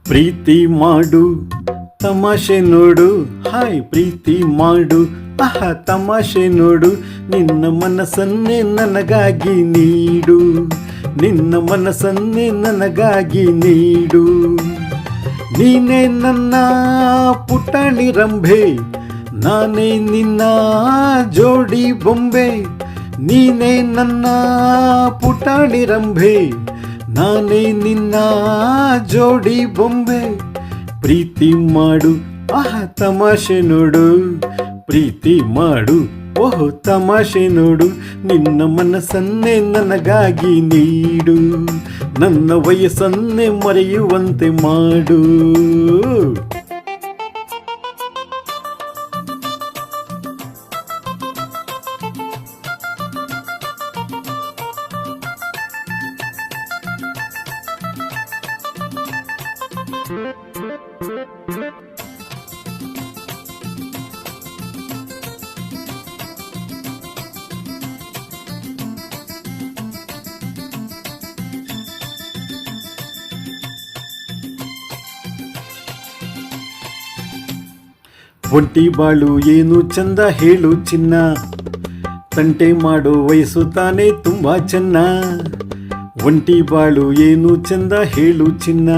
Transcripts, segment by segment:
ಪ್ರೀತಿ ಮಾಡು ತಮಾಷೆ ನೋಡು, ಹಾಯ್ ಪ್ರೀತಿ ಮಾಡು ಆಹಾ ತಮಾಷೆ ನೋಡು, ನಿನ್ನ ಮನಸ್ಸನ್ನೇ ನನಗಾಗಿ ನೀಡು, ನಿನ್ನ ಮನಸ್ಸನ್ನೇ ನನಗಾಗಿ ನೀಡು. ನೀನೇ ನನ್ನ ಪುಟಾಣಿ ರಂಭೆ, ನಾನೇ ನಿನ್ನ ಜೋಡಿ ಬೊಂಬೆ. ನೀನೇ ನನ್ನ ಪುಟಾಣಿ ರಂಭೆ, ನಾನೇ ನಿನ್ನ ಜೋಡಿ ಬೊಂಬೆ. ಪ್ರೀತಿ ಮಾಡು ಆಹಾ ತಮಾಷೆ ನೋಡು, ಪ್ರೀತಿ ಮಾಡು ಓಹೋ ತಮಾಷೆ ನೋಡು, ನಿನ್ನ ಮನಸ್ಸನ್ನೇ ನನಗಾಗಿ ನೀಡು, ನನ್ನ ವಯಸ್ಸನ್ನೇ ಮರೆಯುವಂತೆ ಮಾಡು. ಒಂಟಿ ಬಾಳು ಏನು ಚಂದ ಹೇಳು ಚಿನ್ನ, ತಂಟೆ ಮಾಡೋ ವಯಸ್ಸು ತಾನೇ ತುಂಬಾ ಚೆನ್ನ. ಒಂಟಿ ಬಾಳು ಏನು ಚಂದ ಹೇಳು ಚಿನ್ನ,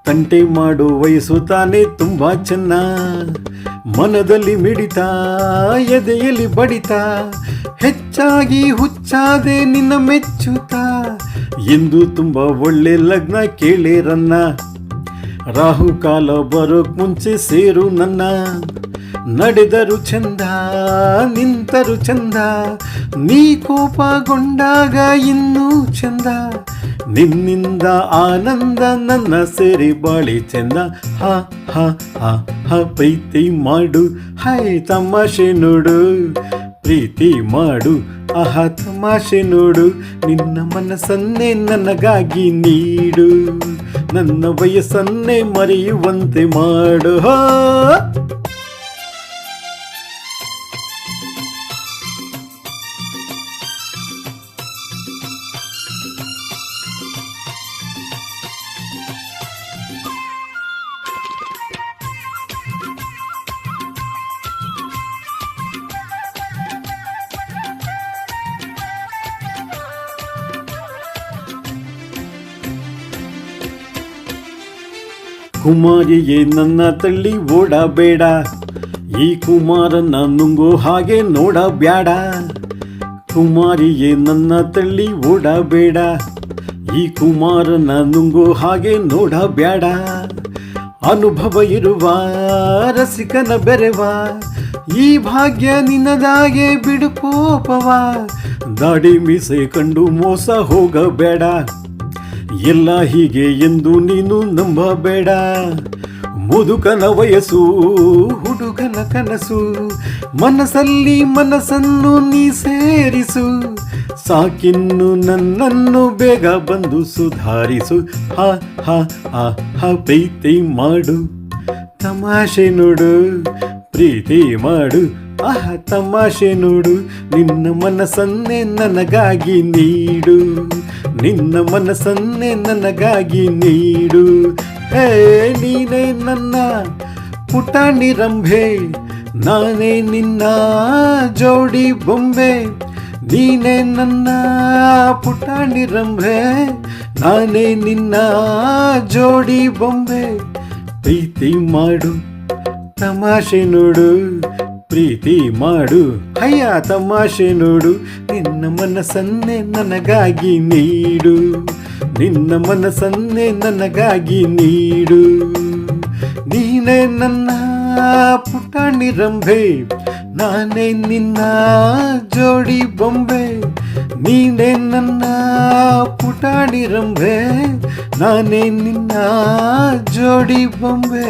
ತಂಟೆ ಮಾಡೋ ವಯಸ್ಸು ತಾನೇ ತುಂಬಾ ಚೆನ್ನ. ಮನದಲ್ಲಿ ಮಿಡಿತ ಎದೆಯಲ್ಲಿ ಬಡಿತ, ಹೆಚ್ಚಾಗಿ ಹುಚ್ಚಾದೆ ನಿನ್ನ ಮೆಚ್ಚುತ್ತಾ. ಎಂದು ತುಂಬಾ ಒಳ್ಳೆ ಲಗ್ನ ಕೇಳೇರನ್ನ, ರಾಹುಕಾಲ ಬರೋಕ್ ಮುಂಚೆ ಸೇರು ನನ್ನ. ನಡೆದರು ಚಂದ ನಿಂತರು ಚಂದ, ನೀ ಕೋಪಗೊಂಡಾಗ ಇನ್ನೂ ಚಂದ. ನಿನ್ನಿಂದ ಆನಂದ ನನ್ನ ಸೇರಿ ಬಾಳಿ ಚಂದ. ಹ ಹ ಹ ಹ ಪ್ರೀತಿ ಮಾಡು ಹಾಯ್ ತಮಾಷೆ ನೋಡು, ಪ್ರೀತಿ ಮಾಡು ಆಹಾ ತಮಾಷೆ ನೋಡು, ನಿನ್ನ ಮನಸ್ಸನ್ನೇ ನನಗಾಗಿ ನೀಡು, ನನ್ನ ವಯಸ್ಸನ್ನೇ ಮರೆಯುವಂತೆ ಮಾಡು. ಕುಮಾರಿಯೇ ನನ್ನ ತಳ್ಳಿ ಓಡಬೇಡ, ಈ ಕುಮಾರನ ನುಂಗೋ ಹಾಗೆ ನೋಡಬ್ಯಾಡ. ಕುಮಾರಿಯೇ ನನ್ನ ತಳ್ಳಿ ಓಡಬೇಡ, ಈ ಕುಮಾರನ ನುಂಗೋ ಹಾಗೆ ನೋಡಬ್ಯಾಡ. ಅನುಭವ ಇರುವ ರಸಿಕನ ಬೆರೆವ, ಈ ಭಾಗ್ಯ ನಿನ್ನದಾಗೆ ಬಿಡು ಕೋಪವ. ದಾಡಿ ಮೀಸೆ ಕಂಡು ಮೋಸ ಹೋಗಬೇಡ, ಎಲ್ಲ ಹೀಗೆ ಎಂದು ನೀನು ನಂಬಬೇಡ. ಮುದುಕನ ವಯಸ್ಸು ಹುಡುಗನ ಕನಸು, ಮನಸ್ಸಲ್ಲಿ ಮನಸ್ಸನ್ನು ನೀ ಸೇರಿಸು. ಸಾಕಿನ್ನು ನನ್ನನ್ನು ಬೇಗ ಬಂದು ಸುಧಾರಿಸು. ಹ ಹ ಹ ಹ ಪ್ರೀತಿ ಮಾಡು ತಮಾಷೆ ನೋಡು, ಪ್ರೀತಿ ಮಾಡು ಆಹ ತಮಾಷೆ ನೋಡು, ನಿನ್ನ ಮನಸ್ಸನ್ನೇ ನನಗಾಗಿ ನೀಡು, ನಿನ್ನ ಮನಸ್ಸನ್ನೇ ನನಗಾಗಿ ನೀಡು. ಹೇ ನೀನೇ ನನ್ನ ಪುಟಾಣಿ ರಂಭೆ, ನಾನೇ ನಿನ್ನ ಜೋಡಿ ಬೊಂಬೆ. ನೀನೇ ನನ್ನ ಪುಟಾಣಿ ರಂಭೆ, ನಾನೇ ನಿನ್ನ ಜೋಡಿ ಬೊಂಬೆ. ಪ್ರೀತಿ ಮಾಡು ತಮಾಷೆ ನೋಡು, ಪ್ರೀತಿ ಮಾಡು ಅಯ್ಯ ತಮಾಷೆ ನೋಡು, ನಿನ್ನ ಮನಸ್ಸನ್ನೇ ನನಗಾಗಿ ನೀಡು, ನಿನ್ನ ಮನಸ್ಸನ್ನೇ ನನಗಾಗಿ ನೀಡು. ನೀನೇ ನನ್ನ ಪುಟಾಣಿ ರಂಭೆ, ನಾನೇ ನಿನ್ನ ಜೋಡಿ ಬೊಂಬೆ. ನೀನೇ ನನ್ನ ಪುಟಾಣಿ ರಂಭೆ, ನಾನೇ ನಿನ್ನ ಜೋಡಿ ಬೊಂಬೆ.